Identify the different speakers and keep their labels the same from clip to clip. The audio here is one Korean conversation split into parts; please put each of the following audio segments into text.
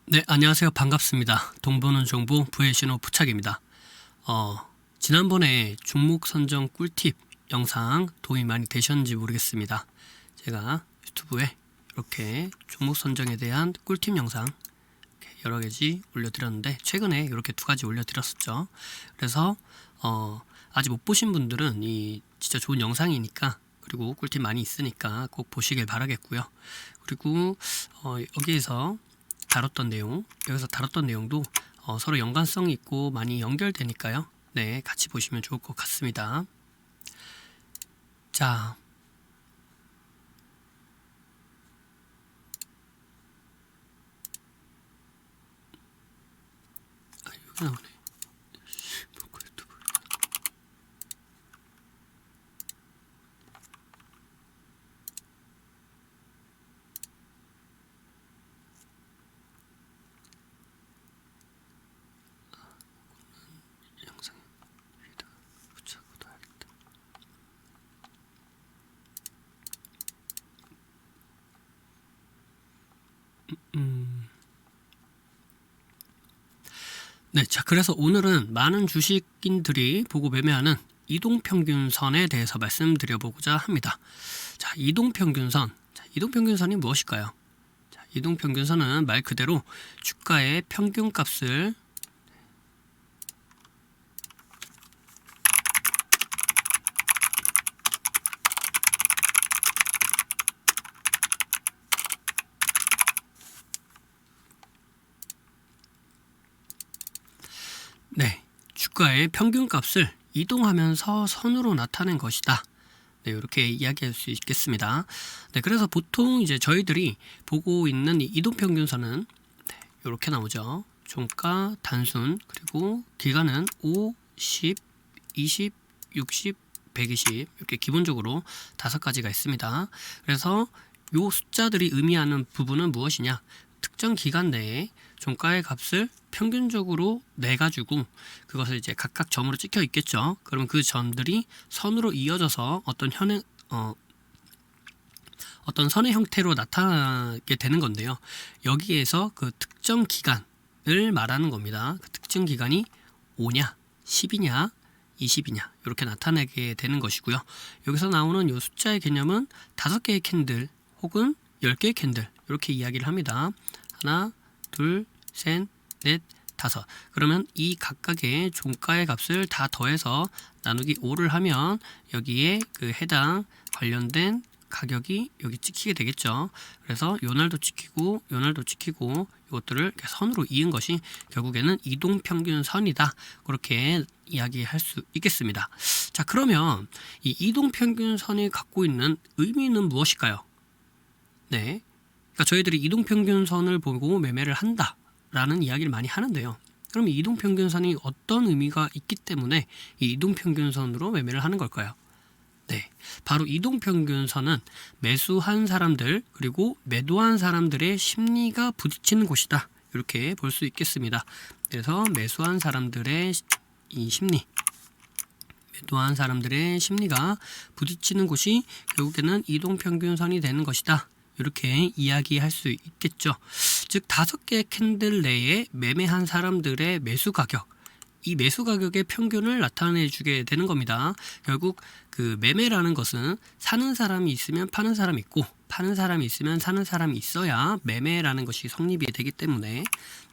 Speaker 1: 네, 안녕하세요. 반갑습니다. 동보는 정보 부의신호 부착입니다. 지난번에 종목 선정 꿀팁 영상 도움이 많이 되셨는지 모르겠습니다. 제가 유튜브에 이렇게 종목 선정에 대한 꿀팁 영상 여러 가지 올려드렸는데 최근에 이렇게 두 가지 올려드렸었죠. 그래서 아직 못 보신 분들은 이 진짜 좋은 영상이니까, 그리고 꿀팁 많이 있으니까 꼭 보시길 바라겠고요. 그리고 여기서 다뤘던 내용도 서로 연관성이 있고 많이 연결되니까요. 네, 같이 보시면 좋을 것 같습니다. 자, 여기 나오네. 네, 자, 그래서 오늘은 많은 주식인들이 보고 매매하는 이동평균선에 대해서 말씀드려보고자 합니다. 자, 이동평균선이 무엇일까요? 자, 이동평균선은 말 그대로 주가의 평균값을 주가의 평균값을 이동하면서 선으로 나타낸 것이다. 네, 이렇게 이야기할 수 있겠습니다. 네, 그래서 보통 이제 저희들이 보고 있는 이 이동평균선은 이렇게 나오죠. 종가, 단순, 그리고 기간은 5, 10, 20, 60, 120 이렇게 기본적으로 5가지가 있습니다. 그래서 이 숫자들이 의미하는 부분은 무엇이냐? 특정 기간 내에 종가의 값을 평균적으로 내가지고 그것을 이제 각각 점으로 찍혀 있겠죠. 그러면 그 점들이 선으로 이어져서 어떤 선의 형태로 나타나게 되는 건데요. 여기에서 그 특정 기간을 말하는 겁니다. 그 특정 기간이 5냐, 10이냐, 20이냐 이렇게 나타내게 되는 것이고요. 여기서 나오는 이 숫자의 개념은 5개의 캔들 혹은 10개의 캔들 이렇게 이야기를 합니다. 하나, 둘, 셋, 넷, 5. 그러면 이 각각의 종가의 값을 다 더해서 나누기 5를 하면 여기에 그 해당 관련된 가격이 여기 찍히게 되겠죠. 그래서 요 날도 찍히고 요 날도 찍히고 이것들을 이렇게 선으로 이은 것이 결국에는 이동평균선이다. 그렇게 이야기할 수 있겠습니다. 자, 그러면 이 이동평균선이 갖고 있는 의미는 무엇일까요? 네, 그러니까 저희들이 이동평균선을 보고 매매를 한다라는 이야기를 많이 하는데요. 그럼 이 이동평균선이 어떤 의미가 있기 때문에 이 이동평균선으로 매매를 하는 걸까요? 네, 바로 이동평균선은 매수한 사람들 그리고 매도한 사람들의 심리가 부딪히는 곳이다. 이렇게 볼 수 있겠습니다. 그래서 매수한 사람들의 이 심리, 매도한 사람들의 심리가 부딪히는 곳이 결국에는 이동평균선이 되는 것이다. 이렇게 이야기할 수 있겠죠. 즉 5개의 캔들 내에 매매한 사람들의 매수 가격, 이 매수 가격의 평균을 나타내 주게 되는 겁니다. 결국 그 매매라는 것은 사는 사람이 있으면 파는 사람이 있고 파는 사람이 있으면 사는 사람이 있어야 매매라는 것이 성립이 되기 때문에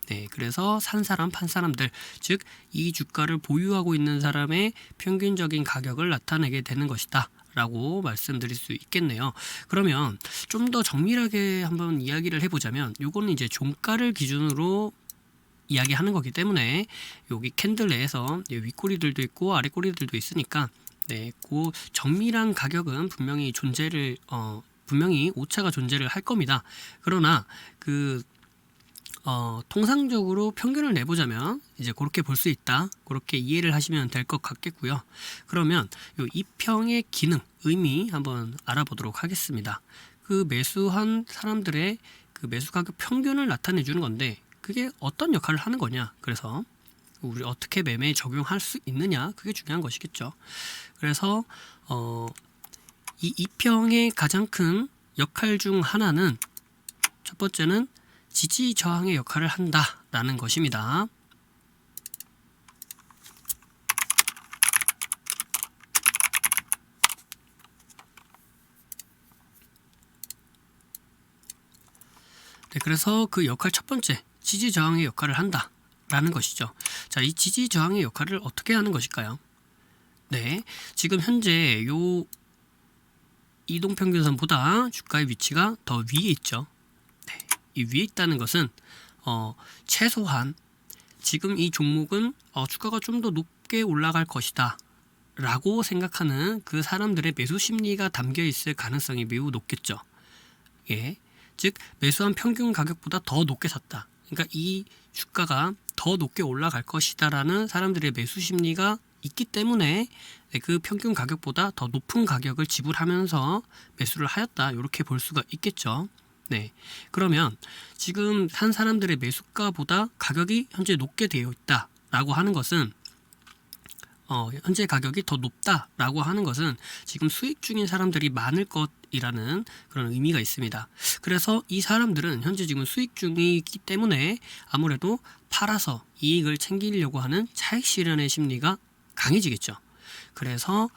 Speaker 1: 네, 그래서 산 사람, 판 사람들, 즉 이 주가를 보유하고 있는 사람의 평균적인 가격을 나타내게 되는 것이다 라고 말씀드릴 수 있겠네요. 그러면 좀 더 정밀하게 한번 이야기를 해보자면 요거는 이제 종가를 기준으로 이야기하는 거기 때문에 여기 캔들 내에서 윗꼬리들도 있고 아랫꼬리들도 있으니까 네, 그 정밀한 가격은 분명히 분명히 오차가 존재를 할 겁니다. 그러나 그 통상적으로 평균을 내보자면 이제 그렇게 볼 수 있다. 그렇게 이해를 하시면 될 것 같겠고요. 그러면 이 이평의 기능, 의미 한번 알아보도록 하겠습니다. 그 매수한 사람들의 그 매수 가격 평균을 나타내 주는 건데 그게 어떤 역할을 하는 거냐. 그래서 우리 어떻게 매매에 적용할 수 있느냐, 그게 중요한 것이겠죠. 그래서 이 이평의 가장 큰 역할 중 하나는 첫 번째는 지지 저항의 역할을 한다라는 것입니다. 네, 그래서 그 역할 첫 번째, 지지 저항의 역할을 한다라는 것이죠. 자, 이 지지 저항의 역할을 어떻게 하는 것일까요? 네, 지금 현재 요 이동평균선보다 주가의 위치가 더 위에 있죠. 네, 이 위에 있다는 것은 최소한 지금 이 종목은 주가가 좀 더 높게 올라갈 것이다 라고 생각하는 그 사람들의 매수 심리가 담겨 있을 가능성이 매우 높겠죠. 예, 즉 매수한 평균 가격보다 더 높게 샀다. 그러니까 이 주가가 더 높게 올라갈 것이다 라는 사람들의 매수 심리가 있기 때문에 그 평균 가격보다 더 높은 가격을 지불하면서 매수를 하였다, 이렇게 볼 수가 있겠죠. 네, 그러면 지금 산 사람들의 매수가보다 가격이 현재 높게 되어 있다 라고 하는 것은 현재 가격이 더 높다라고 하는 것은 지금 수익 중인 사람들이 많을 것이라는 그런 의미가 있습니다. 그래서 이 사람들은 현재 지금 수익 중이기 때문에 아무래도 팔아서 이익을 챙기려고 하는 차익 실현의 심리가 강해지겠죠. 그래서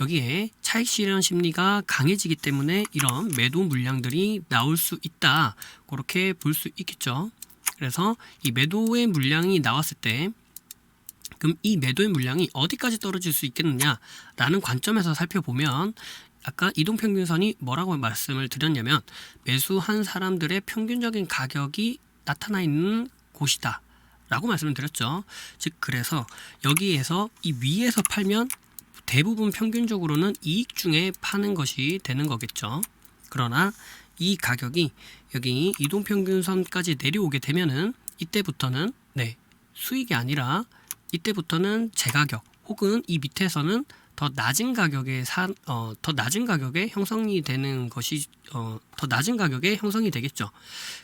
Speaker 1: 여기에 차익 실현 심리가 강해지기 때문에 이런 매도 물량들이 나올 수 있다, 그렇게 볼 수 있겠죠. 그래서 이 매도의 물량이 나왔을 때 그럼 이 매도의 물량이 어디까지 떨어질 수 있겠느냐라는 관점에서 살펴보면 아까 이동평균선이 뭐라고 말씀을 드렸냐면 매수한 사람들의 평균적인 가격이 나타나 있는 곳이다 라고 말씀을 드렸죠. 즉 그래서 여기에서 이 위에서 팔면 대부분 평균적으로는 이익 중에 파는 것이 되는 거겠죠. 그러나 이 가격이 여기 이동평균선까지 내려오게 되면은 이때부터는 수익이 아니라 이때부터는 제가격 혹은 이 밑에서는 더 낮은 가격에 더 낮은 가격에 형성이 되는 것이 더 낮은 가격에 형성이 되겠죠.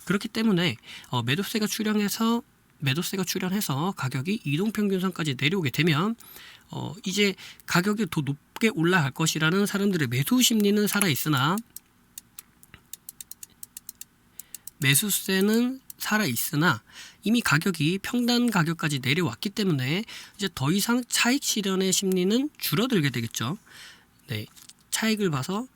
Speaker 1: 그렇기 때문에 매도세가 출현해서 가격이 이동평균선까지 내려오게 되면 이제 가격이 더 높게 올라갈 것이라는 사람들의 매수 심리는 살아 있으나 매수세는 살아 있으나 이미 가격이 평단 가격까지 내려왔기 때문에 이제 더 이상 차익 실현의 심리는 줄어들게 되겠죠. 네, 차익을 봐서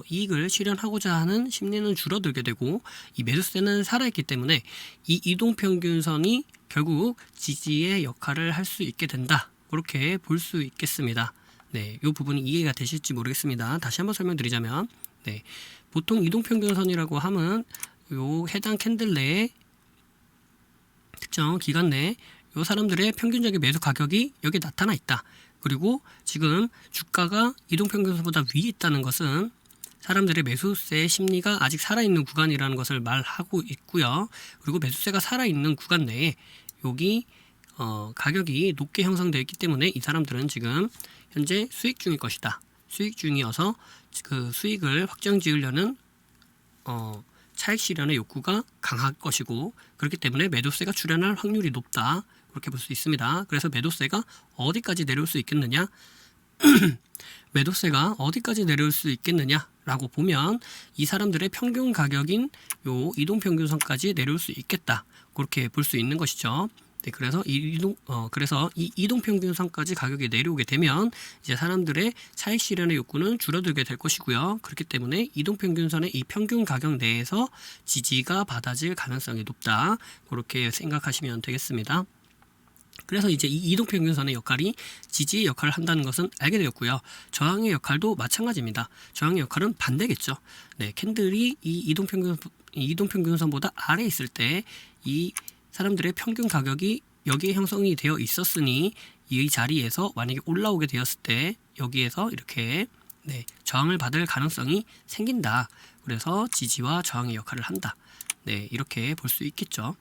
Speaker 1: 이익을 실현하고자 하는 심리는 줄어들게 되고 이 매수세는 살아있기 때문에 이 이동평균선이 결국 지지의 역할을 할 수 있게 된다, 그렇게 볼 수 있겠습니다. 네, 이 부분이 이해가 되실지 모르겠습니다. 다시 한번 설명드리자면 보통 이동평균선이라고 하면 요 해당 캔들 내에 특정 기간 내에 요 사람들의 평균적인 매수 가격이 여기에 나타나 있다. 그리고 지금 주가가 이동평균선보다 위에 있다는 것은 사람들의 매수세 심리가 아직 살아있는 구간이라는 것을 말하고 있고요. 그리고 매수세가 살아있는 구간 내에 여기 가격이 높게 형성되어 있기 때문에 이 사람들은 지금 현재 수익 중일 것이다. 수익 중이어서 그 수익을 확정 지으려는 차익 실현의 욕구가 강할 것이고, 그렇기 때문에 매도세가 출현할 확률이 높다, 그렇게 볼 수 있습니다. 그래서 매도세가 어디까지 내려올 수 있겠느냐 매도세가 어디까지 내려올 수 있겠느냐라고 보면 이 사람들의 평균 가격인 요 이동평균선까지 내려올 수 있겠다, 그렇게 볼 수 있는 것이죠. 네, 그래서 이 이동평균선까지 가격이 내려오게 되면 이제 사람들의 차익 실현의 욕구는 줄어들게 될 것이고요. 그렇기 때문에 이동평균선의 이 평균 가격 내에서 지지가 받아질 가능성이 높다, 그렇게 생각하시면 되겠습니다. 그래서 이제 이 이동평균선의 역할이 지지의 역할을 한다는 것은 알게 되었고요. 저항의 역할도 마찬가지입니다. 저항의 역할은 반대겠죠. 네, 캔들이 이 이동평균선보다 아래에 있을 때 이 사람들의 평균 가격이 여기에 형성이 되어 있었으니 이 자리에서 만약에 올라오게 되었을 때 여기에서 이렇게 저항을 받을 가능성이 생긴다. 그래서 지지와 저항의 역할을 한다. 네, 이렇게 볼 수 있겠죠.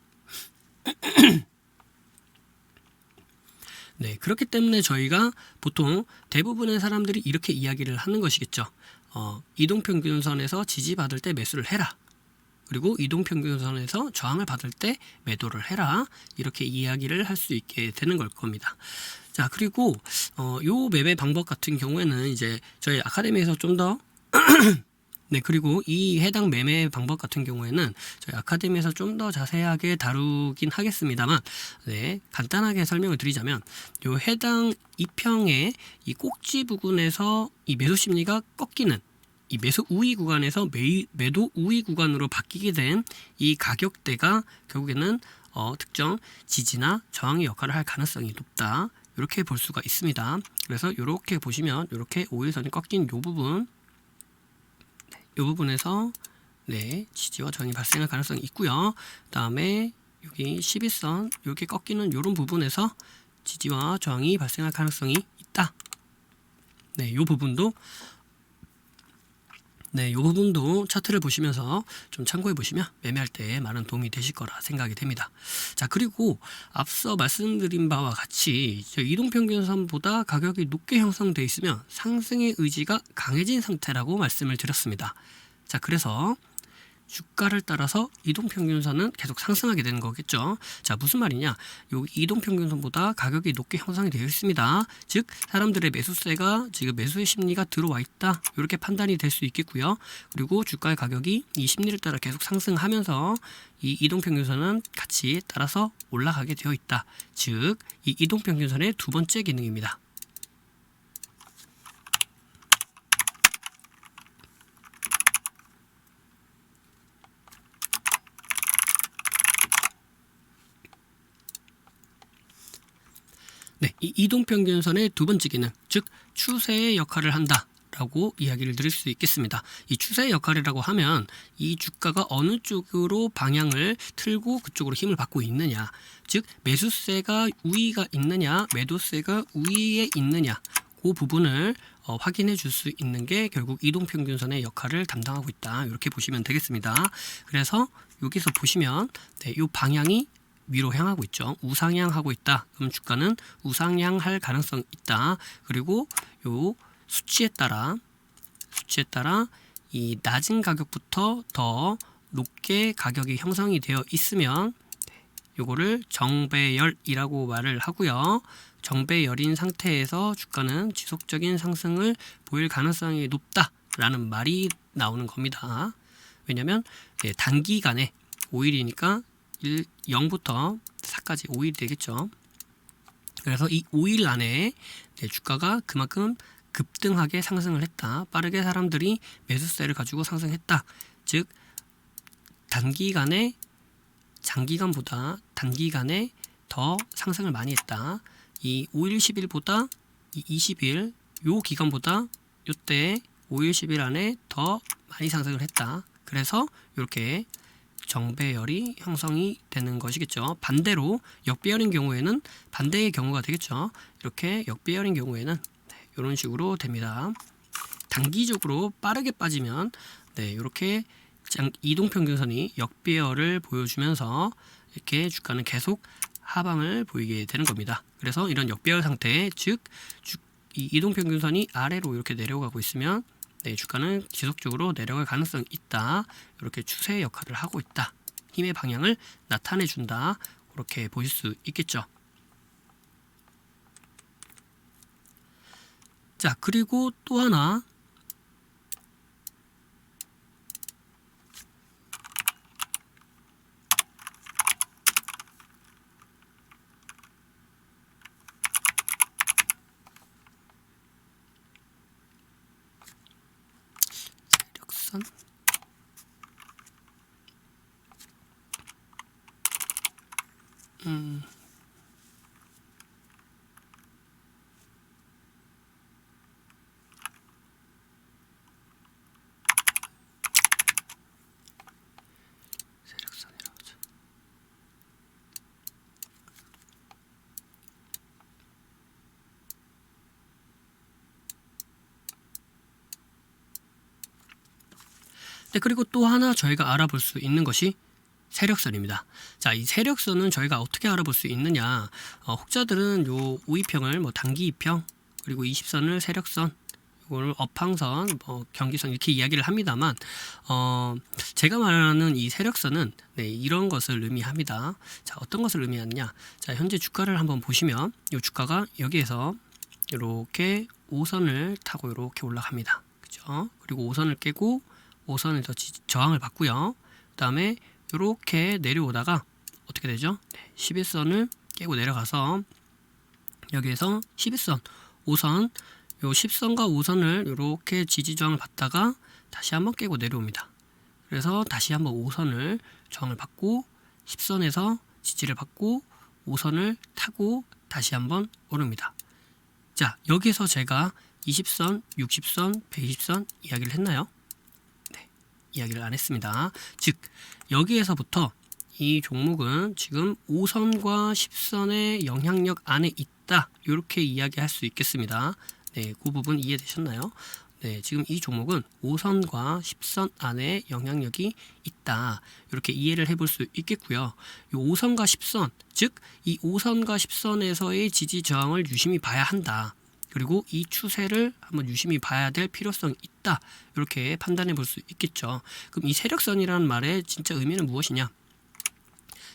Speaker 1: 네, 그렇기 때문에 저희가 보통 대부분의 사람들이 이렇게 이야기를 하는 것이겠죠. 이동평균선에서 지지받을 때 매수를 해라. 그리고 이동평균선에서 저항을 받을 때 매도를 해라. 이렇게 이야기를 할 수 있게 되는 걸 겁니다. 자, 그리고 요 매매 방법 같은 경우에는 이제 저희 아카데미에서 좀 더 네, 그리고 이 해당 매매 방법 같은 경우에는 저희 아카데미에서 좀 더 자세하게 다루긴 하겠습니다만, 네, 간단하게 설명을 드리자면, 요 해당 이평의 이 꼭지 부근에서 이 매수 심리가 꺾이는 이 매수 우위 구간에서 매도 우위 구간으로 바뀌게 된 이 가격대가 결국에는 특정 지지나 저항의 역할을 할 가능성이 높다. 이렇게 볼 수가 있습니다. 그래서 이렇게 보시면 이렇게 5일선이 꺾인 요 부분, 이 부분에서 네, 지지와 저항이 발생할 가능성이 있고요. 그다음에 여기 11선 이렇게 꺾이는 이런 부분에서 지지와 저항이 발생할 가능성이 있다. 네, 이 부분도 차트를 보시면서 좀 참고해 보시면 매매할 때 많은 도움이 되실 거라 생각이 됩니다. 자, 그리고 앞서 말씀드린 바와 같이 이동평균선보다 가격이 높게 형성되어 있으면 상승의 의지가 강해진 상태라고 말씀을 드렸습니다. 자, 그래서 주가를 따라서 이동평균선은 계속 상승하게 되는 거겠죠. 자, 무슨 말이냐? 요 이동평균선보다 가격이 높게 형성이 되어 있습니다. 즉 사람들의 매수세가 지금 매수의 심리가 들어와 있다. 이렇게 판단이 될 수 있겠고요. 그리고 주가의 가격이 이 심리를 따라 계속 상승하면서 이 이동평균선은 같이 따라서 올라가게 되어 있다. 즉 이 이동평균선의 두 번째 기능입니다. 네, 이 이동평균선의 두 번째 기능, 즉 추세의 역할을 한다라고 이야기를 드릴 수 있겠습니다. 이 추세의 역할이라고 하면 이 주가가 어느 쪽으로 방향을 틀고 그쪽으로 힘을 받고 있느냐, 즉 매수세가 우위가 있느냐, 매도세가 우위에 있느냐, 그 부분을 확인해 줄 수 있는 게 결국 이동평균선의 역할을 담당하고 있다. 이렇게 보시면 되겠습니다. 그래서 여기서 보시면 네, 이 방향이 위로 향하고 있죠. 우상향하고 있다. 그럼 주가는 우상향할 가능성이 있다. 그리고 요 수치에 따라 이 낮은 가격부터 더 높게 가격이 형성이 되어 있으면 요거를 정배열이라고 말을 하고요. 정배열인 상태에서 주가는 지속적인 상승을 보일 가능성이 높다라는 말이 나오는 겁니다. 왜냐하면 단기간에 5일이니까 0부터 4까지 5일이 되겠죠. 그래서 이 5일 안에 주가가 그만큼 급등하게 상승을 했다. 빠르게 사람들이 매수세를 가지고 상승했다. 즉 단기간에 장기간보다 단기간에 더 상승을 많이 했다. 이 5일 10일보다 이 20일 요 기간보다 요때 5일 10일 안에 더 많이 상승을 했다. 그래서 이렇게 정배열이 형성이 되는 것이겠죠. 반대로 역배열인 경우에는 반대의 경우가 되겠죠. 이렇게 역배열인 경우에는 이런 식으로 됩니다. 단기적으로 빠르게 빠지면 이렇게 이동평균선이 역배열을 보여주면서 이렇게 주가는 계속 하방을 보이게 되는 겁니다. 그래서 이런 역배열 상태, 즉 이 이동평균선이 아래로 이렇게 내려가고 있으면 주가는 지속적으로 내려갈 가능성이 있다. 이렇게 추세의 역할을 하고 있다. 힘의 방향을 나타내 준다. 그렇게 보실 수 있겠죠. 자, 그리고 또 하나 세력선 세력선이라고 하죠. 그리고 또 하나 저희가 알아볼 수 있는 것이 세력선입니다. 자, 이 세력선은 저희가 어떻게 알아볼 수 있느냐? 혹자들은 요 5이평을 뭐 단기 2평 그리고 20선을 세력선, 이거를 업항선, 뭐 경기선 이렇게 이야기를 합니다만, 제가 말하는 이 세력선은 이런 것을 의미합니다. 자, 어떤 것을 의미하느냐? 자, 현재 주가를 한번 보시면 이 주가가 여기에서 이렇게 5선을 타고 이렇게 올라갑니다. 그죠? 그리고 5선을 깨고 5선에서 저항을 받고요. 그 다음에 이렇게 내려오다가 어떻게 되죠? 11선을 깨고 내려가서 여기에서 11선, 5선, 요 10선과 5선을 이렇게 지지저항을 받다가 다시 한번 깨고 내려옵니다. 그래서 다시 한번 5선을 저항을 받고 10선에서 지지를 받고 5선을 타고 다시 한번 오릅니다. 자, 여기서 제가 20선, 60선, 120선 이야기를 했나요? 네, 이야기를 안 했습니다. 즉, 여기에서부터 이 종목은 지금 5선과 10선의 영향력 안에 있다. 이렇게 이야기할 수 있겠습니다. 네, 그 부분 이해되셨나요? 네, 지금 이 종목은 5선과 10선 안에 영향력이 있다. 이렇게 이해를 해볼 수 있겠고요. 이 5선과 10선, 즉 이 5선과 10선에서의 지지 저항을 유심히 봐야 한다. 그리고 이 추세를 한번 유심히 봐야 될 필요성이 있다. 이렇게 판단해 볼 수 있겠죠. 그럼 이 세력선이라는 말의 진짜 의미는 무엇이냐?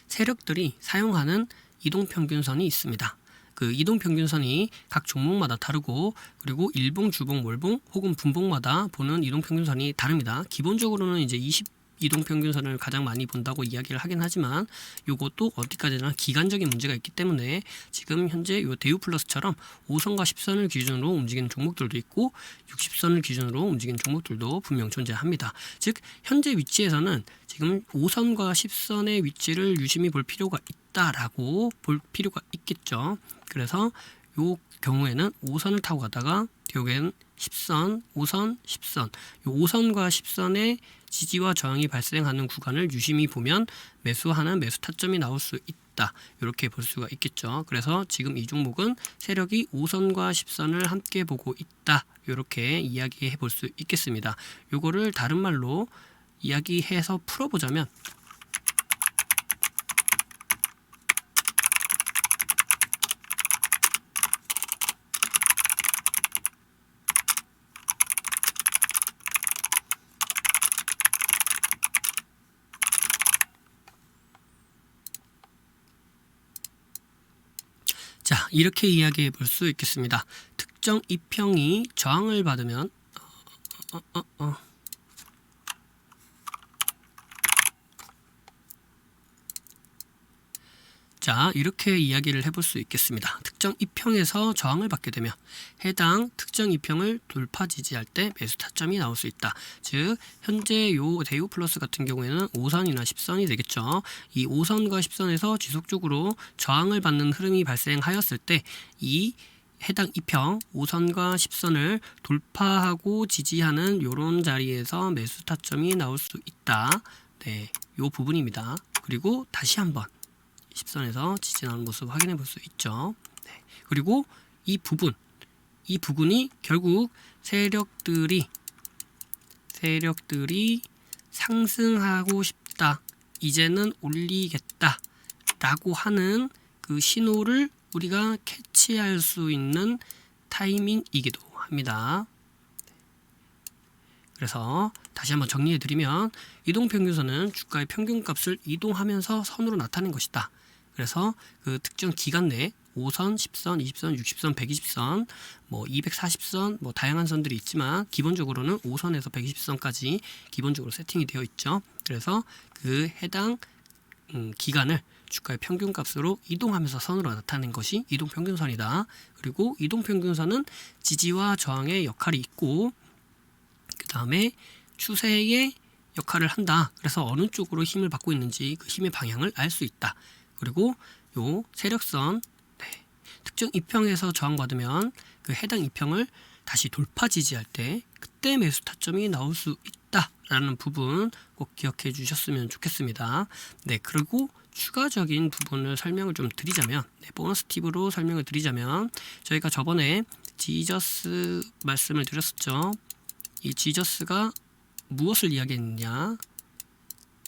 Speaker 1: 세력들이 사용하는 이동평균선이 있습니다. 그 이동평균선이 각 종목마다 다르고, 그리고 일봉, 주봉, 월봉 혹은 분봉마다 보는 이동평균선이 다릅니다. 기본적으로는 이제 20 이동평균선을 가장 많이 본다고 이야기를 하긴 하지만, 요것도 어디까지나 기간적인 문제가 있기 때문에 지금 현재 요 대우플러스처럼 5선과 10선을 기준으로 움직이는 종목들도 있고 60선을 기준으로 움직이는 종목들도 분명 존재합니다. 즉 현재 위치에서는 지금 5선과 10선의 위치를 유심히 볼 필요가 있다라고 볼 필요가 있겠죠. 그래서 요 경우에는 5선을 타고 가다가 결국에는 10선, 5선, 10선, 요 5선과 10선의 지지와 저항이 발생하는 구간을 유심히 보면 매수하는 매수 타점이 나올 수 있다. 이렇게 볼 수가 있겠죠. 그래서 지금 이 종목은 세력이 5선과 10선을 함께 보고 있다. 이렇게 이야기해 볼 수 있겠습니다. 요거를 다른 말로 이야기해서 풀어보자면, 자, 이렇게 이야기해 볼 수 있겠습니다. 특정 이평이 저항을 받으면 자, 이렇게 이야기를 해볼 수 있겠습니다. 특정 이평에서 저항을 받게 되면 해당 특정 이평을 돌파 지지할 때 매수 타점이 나올 수 있다. 즉 현재 요 대우 플러스 같은 경우에는 5선이나 10선이 되겠죠. 이 5선과 10선에서 지속적으로 저항을 받는 흐름이 발생하였을 때 이 해당 이평 5선과 10선을 돌파하고 지지하는 요런 자리에서 매수 타점이 나올 수 있다. 네, 요 부분입니다. 그리고 다시 한번 10선에서 지지 나오는 모습 확인해 볼 수 있죠. 네. 그리고 이 부분이 결국 세력들이 상승하고 싶다, 이제는 올리겠다 라고 하는 그 신호를 우리가 캐치할 수 있는 타이밍이기도 합니다. 그래서 다시 한번 정리해 드리면, 이동평균선은 주가의 평균값을 이동하면서 선으로 나타낸 것이다. 그래서 그 특정 기간 내에 5선, 10선, 20선, 60선, 120선, 뭐 240선, 뭐 다양한 선들이 있지만 기본적으로는 5선에서 120선까지 기본적으로 세팅이 되어 있죠. 그래서 그 해당 기간을 주가의 평균값으로 이동하면서 선으로 나타낸 것이 이동평균선이다. 그리고 이동평균선은 지지와 저항의 역할이 있고, 그 다음에 추세의 역할을 한다. 그래서 어느 쪽으로 힘을 받고 있는지 그 힘의 방향을 알 수 있다. 그리고 요 세력선, 특정 이평에서 저항받으면 그 해당 이평을 다시 돌파 지지할 때 그때 매수 타점이 나올 수 있다라는 부분 꼭 기억해 주셨으면 좋겠습니다. 네, 그리고 추가적인 부분을 설명을 좀 드리자면, 보너스 팁으로 설명을 드리자면, 저희가 저번에 지저스 말씀을 드렸었죠. 이 지저스가 무엇을 이야기했느냐?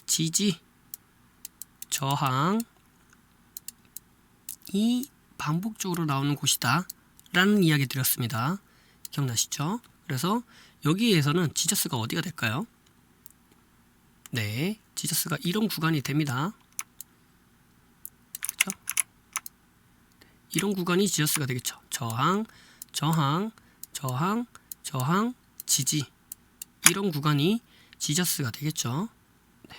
Speaker 1: 지지, 저항이 반복적으로 나오는 곳이다 라는 이야기 드렸습니다. 기억나시죠? 그래서 여기에서는 지저스가 어디가 될까요? 네, 지저스가 이런 구간이 됩니다. 그렇죠? 이런 구간이 지저스가 되겠죠. 저항, 저항, 저항, 저항, 지지, 이런 구간이 지저스가 되겠죠. 네.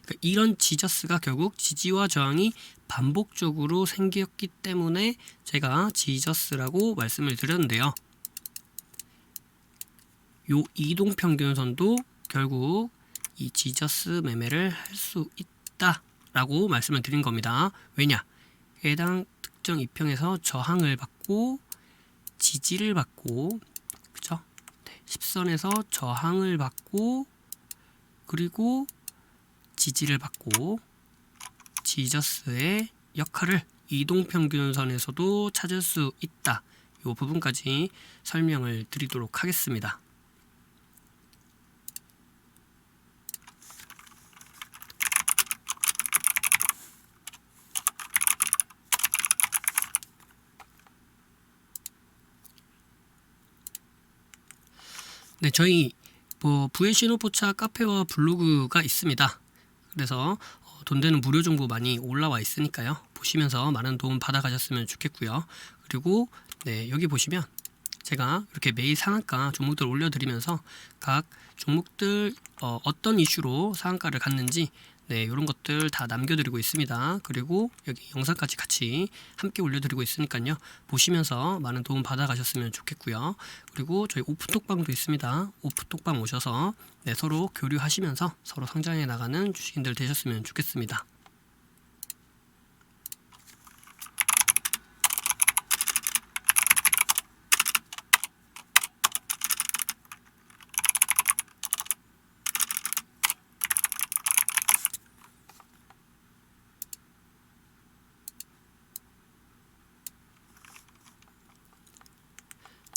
Speaker 1: 그러니까 이런 지저스가 결국 지지와 저항이 반복적으로 생겼기 때문에 제가 지저스라고 말씀을 드렸는데요. 요 이동평균선도 결국 이 지저스 매매를 할 수 있다라고 말씀을 드린 겁니다. 왜냐? 해당 특정 이평에서 저항을 받고 지지를 받고, 그쵸? 네, 10선에서 저항을 받고 그리고 지지를 받고 지저스의 역할을 이동평균선에서도 찾을 수 있다. 이 부분까지 설명을 드리도록 하겠습니다. 네, 저희 부의 신호포차 카페와 블로그가 있습니다. 그래서 돈 되는 무료 정보 많이 올라와 있으니까요. 보시면서 많은 도움 받아 가셨으면 좋겠고요. 그리고 네, 여기 보시면 제가 이렇게 매일 상한가 종목들 올려드리면서 각 종목들 어떤 이슈로 상한가를 갔는지, 네, 이런 것들 다 남겨드리고 있습니다. 그리고 여기 영상까지 같이 함께 올려드리고 있으니까요. 보시면서 많은 도움 받아 가셨으면 좋겠고요. 그리고 저희 오프톡방도 있습니다. 오프톡방 오셔서 네, 서로 교류하시면서 서로 성장해 나가는 주식인들 되셨으면 좋겠습니다.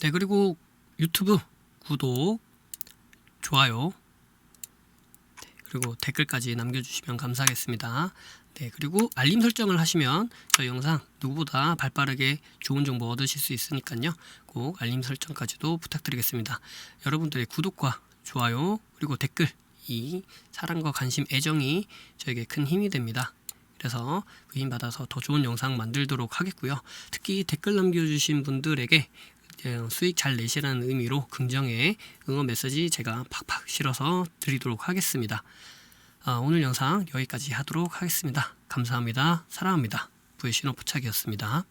Speaker 1: 네, 그리고 유튜브 구독, 좋아요, 네, 그리고 댓글까지 남겨주시면 감사하겠습니다. 네, 그리고 알림 설정을 하시면 저희 영상 누구보다 발빠르게 좋은 정보 얻으실 수 있으니까요. 꼭 알림 설정까지도 부탁드리겠습니다. 여러분들의 구독과 좋아요 그리고 댓글, 이 사랑과 관심, 애정이 저에게 큰 힘이 됩니다. 그래서 그 힘 받아서 더 좋은 영상 만들도록 하겠고요. 특히 댓글 남겨주신 분들에게 수익 잘 내시라는 의미로 긍정의 응원 메시지 제가 팍팍 실어서 드리도록 하겠습니다. 오늘 영상 여기까지 하도록 하겠습니다. 감사합니다. 사랑합니다. 부의 신호포착이었습니다.